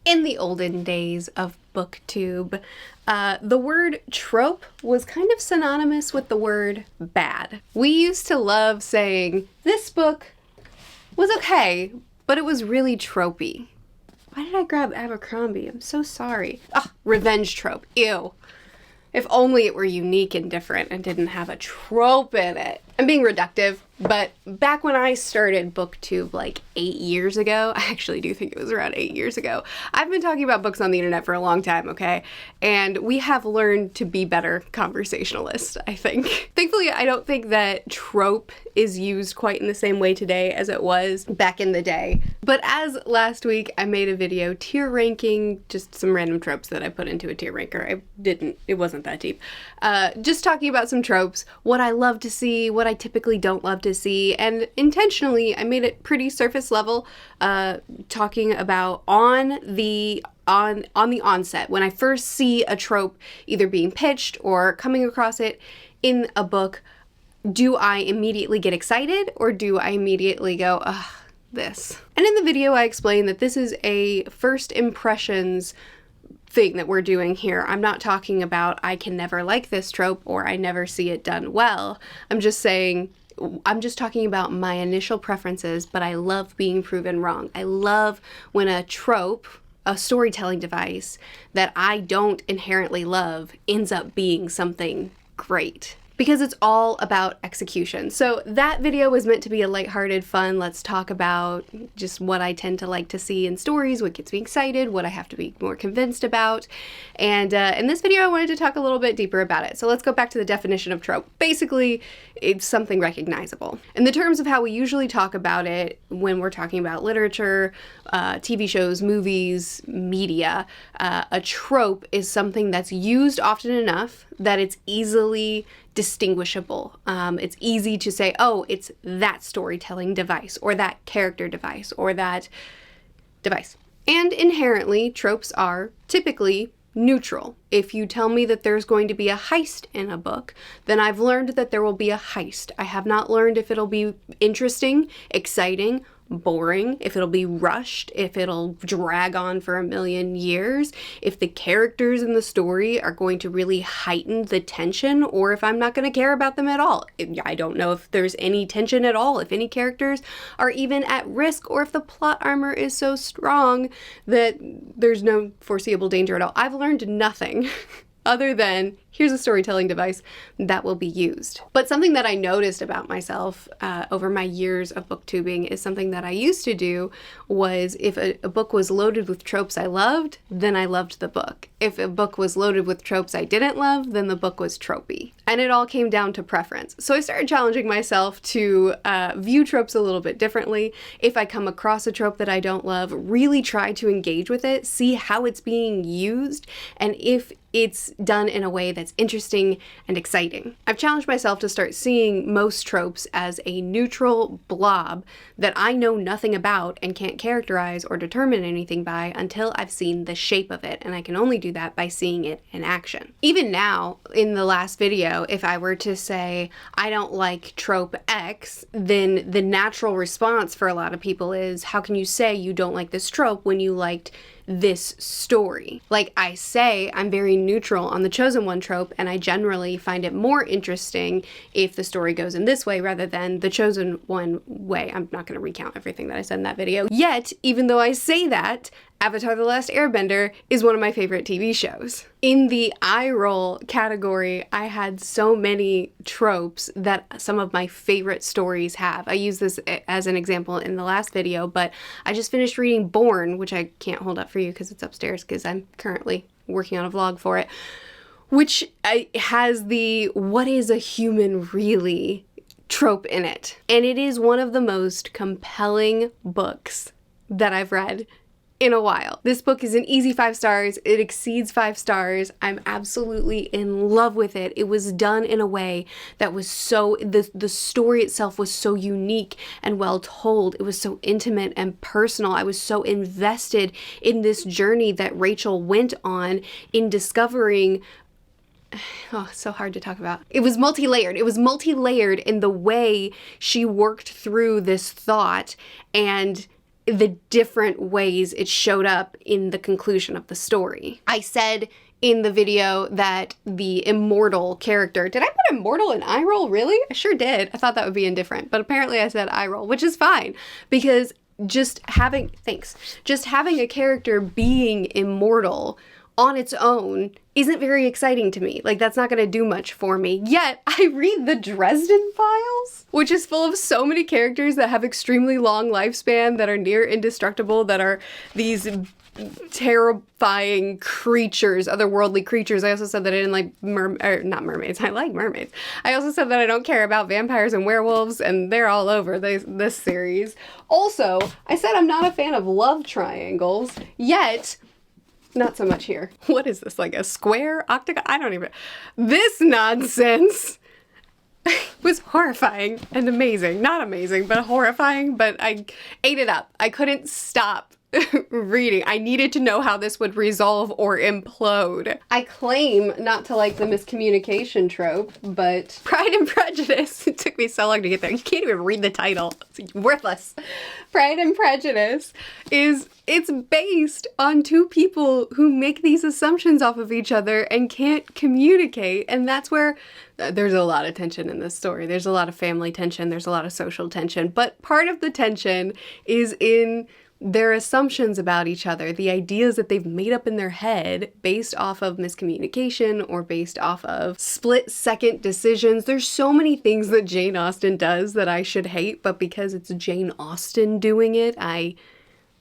In the olden days of BookTube, the word trope was kind of synonymous with the word bad. We used to love saying, this book was okay, but it was really tropey. Why did I grab Abercrombie? I'm so sorry. Ugh, revenge trope. Ew. If only it were unique and different and didn't have a trope in it. I'm being reductive, but back when I started BookTube like 8 years ago, I actually do think it was around 8 years ago, I've been talking about books on the internet for a long time, okay? And we have learned to be better conversationalists, I think. Thankfully, I don't think that trope is used quite in the same way today as it was back in the day. But as last week, I made a video tier ranking just some random tropes that I put into a tier ranker. It wasn't that deep. Just talking about some tropes, what I love to see, what I typically don't love to see, and intentionally I made it pretty surface level, talking about on the onset, when I first see a trope either being pitched or coming across it in a book, do I immediately get excited or do I immediately go, ugh, this? And in the video I explained that this is a first impressions thing that we're doing here. I'm not talking about I can never like this trope or I never see it done well. I'm just talking about my initial preferences, but I love being proven wrong. I love when a trope, a storytelling device that I don't inherently love, ends up being something great. Because it's all about execution. So that video was meant to be a lighthearted, fun, let's talk about just what I tend to like to see in stories, what gets me excited, what I have to be more convinced about. And in this video, I wanted to talk a little bit deeper about it. So let's go back to the definition of trope. Basically, it's something recognizable. In the terms of how we usually talk about it when we're talking about literature, TV shows, movies, media, a trope is something that's used often enough that it's easily distinguishable. It's easy to say, oh, it's that storytelling device or that character device or that device. And inherently, tropes are typically neutral. If you tell me that there's going to be a heist in a book, then I've learned that there will be a heist. I have not learned if it'll be interesting, exciting, boring, if it'll be rushed, if it'll drag on for a million years, if the characters in the story are going to really heighten the tension, or if I'm not going to care about them at all. I don't know if there's any tension at all, if any characters are even at risk, or if the plot armor is so strong that there's no foreseeable danger at all. I've learned nothing other than here's a storytelling device that will be used. But something that I noticed about myself over my years of booktubing is something that I used to do was if a book was loaded with tropes I loved, then I loved the book. If a book was loaded with tropes I didn't love, then the book was tropey. And it all came down to preference. So I started challenging myself to view tropes a little bit differently. If I come across a trope that I don't love, really try to engage with it, see how it's being used, and if it's done in a way that's interesting and exciting. I've challenged myself to start seeing most tropes as a neutral blob that I know nothing about and can't characterize or determine anything by until I've seen the shape of it, and I can only do that by seeing it in action. Even now, in the last video, if I were to say, I don't like trope X, then the natural response for a lot of people is, how can you say you don't like this trope when you liked this story? Like I say, I'm very neutral on the chosen one trope, and I generally find it more interesting if the story goes in this way rather than the chosen one way. I'm not going to recount everything that I said in that video. Yet, even though I say that, Avatar: The Last Airbender is one of my favorite TV shows. In the eye roll category, I had so many tropes that some of my favorite stories have. I use this as an example in the last video, but I just finished reading Born, which I can't hold up for you because it's upstairs because I'm currently working on a vlog for it, which has the what is a human really trope in it. And it is one of the most compelling books that I've read in a while. This book is an easy 5 stars. It exceeds 5 stars. I'm absolutely in love with it. It was done in a way that was so, the story itself was so unique and well told. It was so intimate and personal. I was so invested in this journey that Rachel went on in discovering. Oh, so hard to talk about. It was multi-layered. It was multi-layered in the way she worked through this thought and the different ways it showed up in the conclusion of the story. I said in the video that the immortal character, did I put immortal in eye roll? Really? I sure did. I thought that would be indifferent, but apparently I said eye roll, which is fine, because just having a character being immortal on its own isn't very exciting to me. Like, that's not gonna do much for me. Yet, I read the Dresden Files, which is full of so many characters that have extremely long lifespan, that are near indestructible, that are these terrifying creatures, otherworldly creatures. I also said that I didn't like not mermaids. I like mermaids. I also said that I don't care about vampires and werewolves, and they're all over this series. Also, I said I'm not a fan of love triangles, yet not so much here. What is this, like a square, octagon? I don't even... This nonsense was horrifying and amazing. Not amazing, but horrifying, but I ate it up. I couldn't stop reading. I needed to know how this would resolve or implode. I claim not to like the miscommunication trope, but Pride and Prejudice, it took me so long to get there. You can't even read the title. It's worthless. Pride and Prejudice it's based on two people who make these assumptions off of each other and can't communicate. And that's where there's a lot of tension in this story. There's a lot of family tension. There's a lot of social tension. But part of the tension is in their assumptions about each other, the ideas that they've made up in their head based off of miscommunication or based off of split-second decisions. There's so many things that Jane Austen does that I should hate, but because it's Jane Austen doing it, I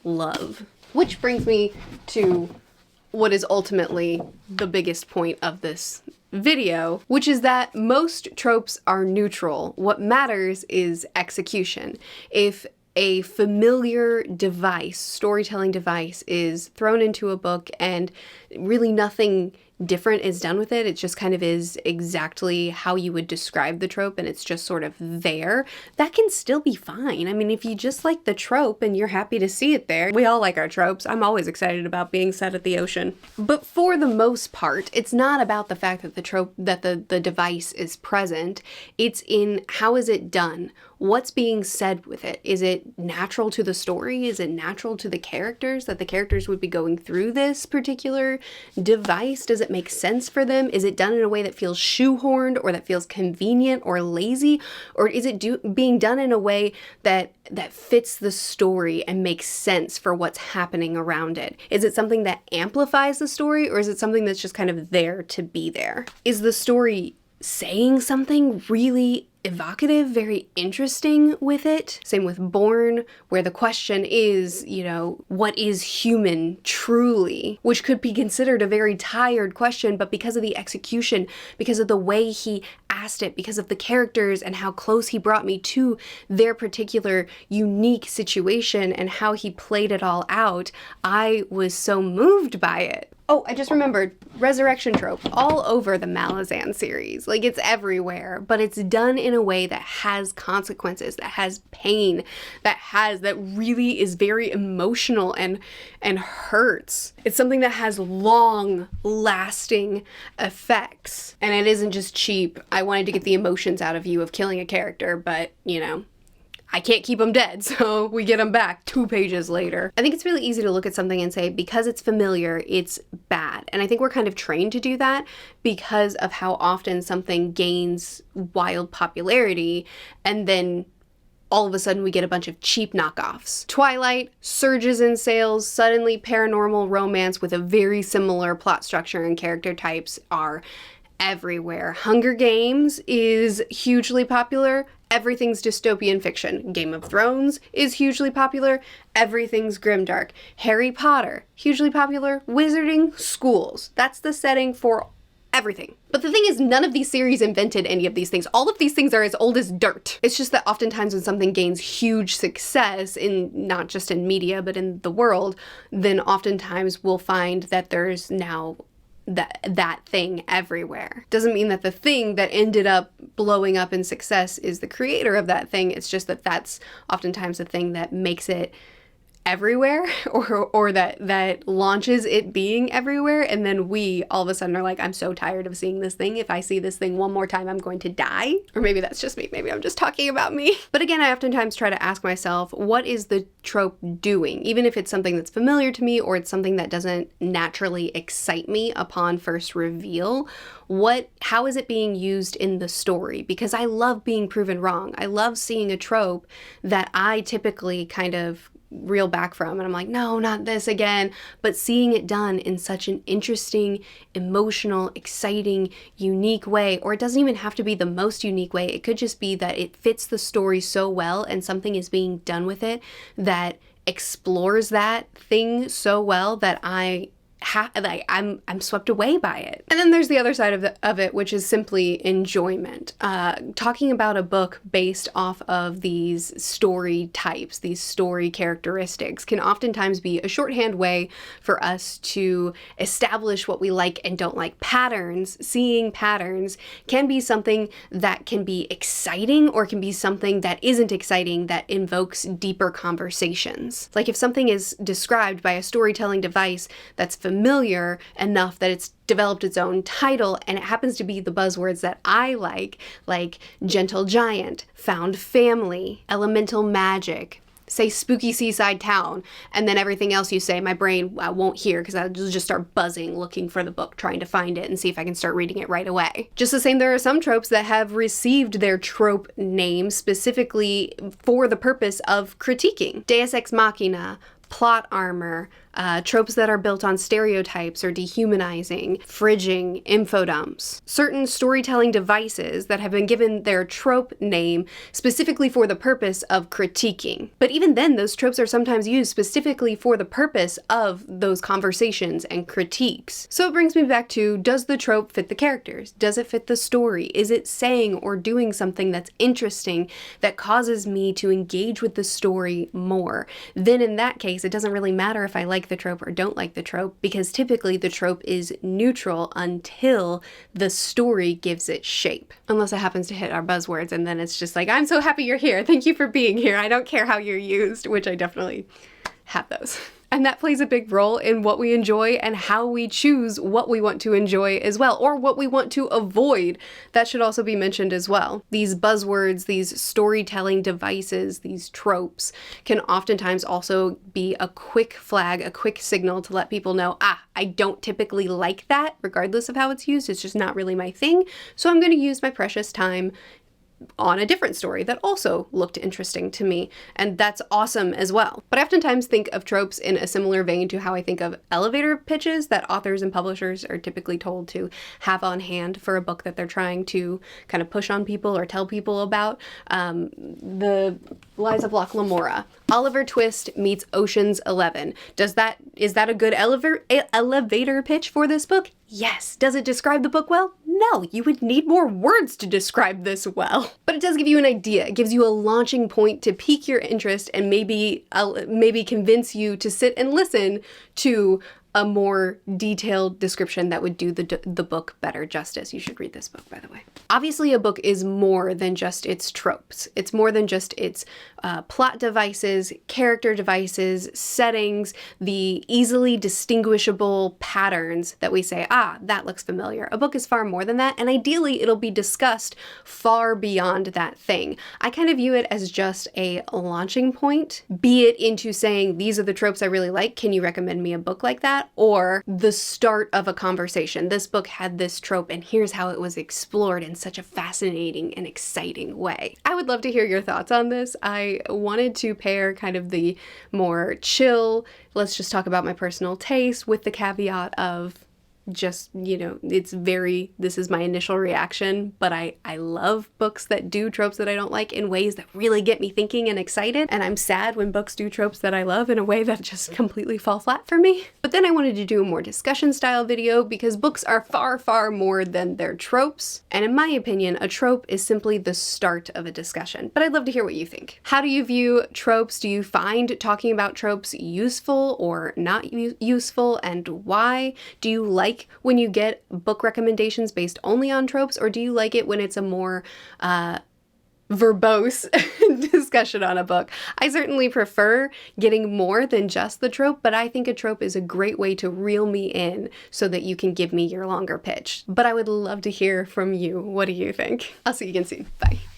love. Which brings me to what is ultimately the biggest point of this video, which is that most tropes are neutral. What matters is execution. If a familiar device, storytelling device, is thrown into a book and really nothing different is done with it, it just kind of is exactly how you would describe the trope and it's just sort of there, that can still be fine. I mean, if you just like the trope and you're happy to see it there, we all like our tropes. I'm always excited about being set at the ocean. But for the most part, it's not about the fact that the trope, that the device is present. It's in how is it done? What's being said with it? Is it natural to the story? Is it natural to the characters, that the characters would be going through this particular device? Does it make sense for them? Is it done in a way that feels shoehorned or that feels convenient or lazy? Or is it being done in a way that fits the story and makes sense for what's happening around it? Is it something that amplifies the story, or is it something that's just kind of there to be there? Is the story saying something really evocative, very interesting with it? Same with Born, where the question is, you know, what is human truly? Which could be considered a very tired question, but because of the execution, because of the way he asked it, because of the characters and how close he brought me to their particular unique situation and how he played it all out, I was so moved by it. Oh, I just remembered, resurrection trope, all over the Malazan series. Like, it's everywhere, but it's done in a way that has consequences, that has pain, that really is very emotional and hurts. It's something that has long lasting effects. And it isn't just cheap, I wanted to get the emotions out of you of killing a character, but, you know, I can't keep them dead, so we get them back 2 pages later. I think it's really easy to look at something and say, because it's familiar, it's bad. And I think we're kind of trained to do that because of how often something gains wild popularity and then all of a sudden we get a bunch of cheap knockoffs. Twilight surges in sales, suddenly paranormal romance with a very similar plot structure and character types are everywhere. Hunger Games is hugely popular. Everything's dystopian fiction. Game of Thrones is hugely popular. Everything's grimdark. Harry Potter, hugely popular. Wizarding, schools. That's the setting for everything. But the thing is, none of these series invented any of these things. All of these things are as old as dirt. It's just that oftentimes when something gains huge success, in not just in media, but in the world, then oftentimes we'll find that there's now that thing everywhere. Doesn't mean that the thing that ended up blowing up in success is the creator of that thing. It's just that that's oftentimes the thing that makes it everywhere, or that launches it being everywhere, and then we all of a sudden are like, I'm so tired of seeing this thing. If I see this thing one more time, I'm going to die. Or maybe that's just me. Maybe I'm just talking about me. But again, I oftentimes try to ask myself, what is the trope doing? Even if it's something that's familiar to me or it's something that doesn't naturally excite me upon first reveal, how is it being used in the story? Because I love being proven wrong. I love seeing a trope that I typically kind of reel back from, and I'm like, no, not this again. But seeing it done in such an interesting, emotional, exciting, unique way, or it doesn't even have to be the most unique way. It could just be that it fits the story so well and something is being done with it that explores that thing so well that I'm swept away by it. And then there's the other side of it, which is simply enjoyment. Talking about a book based off of these story types, these story characteristics, can oftentimes be a shorthand way for us to establish what we like and don't like. Patterns, seeing patterns, can be something that can be exciting or can be something that isn't exciting, that invokes deeper conversations. Like if something is described by a storytelling device that's familiar enough that it's developed its own title, and it happens to be the buzzwords that I like gentle giant, found family, elemental magic, say spooky seaside town, and then everything else you say, my brain won't hear because I'll just start buzzing looking for the book, trying to find it and see if I can start reading it right away. Just the same, there are some tropes that have received their trope name specifically for the purpose of critiquing. Deus Ex Machina, plot armor, tropes that are built on stereotypes or dehumanizing, fridging, infodumps. Certain storytelling devices that have been given their trope name specifically for the purpose of critiquing. But even then, those tropes are sometimes used specifically for the purpose of those conversations and critiques. So it brings me back to, does the trope fit the characters? Does it fit the story? Is it saying or doing something that's interesting that causes me to engage with the story more? Then in that case, it doesn't really matter if I like the trope or don't like the trope, because typically the trope is neutral until the story gives it shape. Unless it happens to hit our buzzwords, and then it's just like, I'm so happy you're here. Thank you for being here. I don't care how you're used, which I definitely have those. And that plays a big role in what we enjoy and how we choose what we want to enjoy as well, or what we want to avoid. That should also be mentioned as well. These buzzwords, these storytelling devices, these tropes can oftentimes also be a quick flag, a quick signal to let people know, I don't typically like that, regardless of how it's used. It's just not really my thing. So I'm going to use my precious time on a different story that also looked interesting to me, and that's awesome as well. But I oftentimes think of tropes in a similar vein to how I think of elevator pitches that authors and publishers are typically told to have on hand for a book that they're trying to kind of push on people or tell people about. The Lies of Locke Lamora. Oliver Twist meets Ocean's 11. Is that a good elevator pitch for this book? Yes. Does it describe the book well? No, you would need more words to describe this well. But it does give you an idea. It gives you a launching point to pique your interest and maybe convince you to sit and listen to a more detailed description that would do the book better justice. You should read this book, by the way. Obviously, a book is more than just its tropes. It's more than just its plot devices, character devices, settings, the easily distinguishable patterns that we say, that looks familiar. A book is far more than that, and ideally it'll be discussed far beyond that thing. I kind of view it as just a launching point, be it into saying, these are the tropes I really like, can you recommend me a book like that? Or the start of a conversation. This book had this trope and here's how it was explored in such a fascinating and exciting way. I would love to hear your thoughts on this. I wanted to pair kind of the more chill, let's just talk about my personal taste, with the caveat of just, this is my initial reaction, but I love books that do tropes that I don't like in ways that really get me thinking and excited, and I'm sad when books do tropes that I love in a way that just completely fall flat for me. But then I wanted to do a more discussion style video because books are far, far more than their tropes, and in my opinion, a trope is simply the start of a discussion. But I'd love to hear what you think. How do you view tropes? Do you find talking about tropes useful or not useful, and why? Do you like when you get book recommendations based only on tropes, or do you like it when it's a more verbose discussion on a book. I certainly prefer getting more than just the trope, but I think a trope is a great way to reel me in so that you can give me your longer pitch. But I would love to hear from you. What do you think? I'll see you again soon. Bye.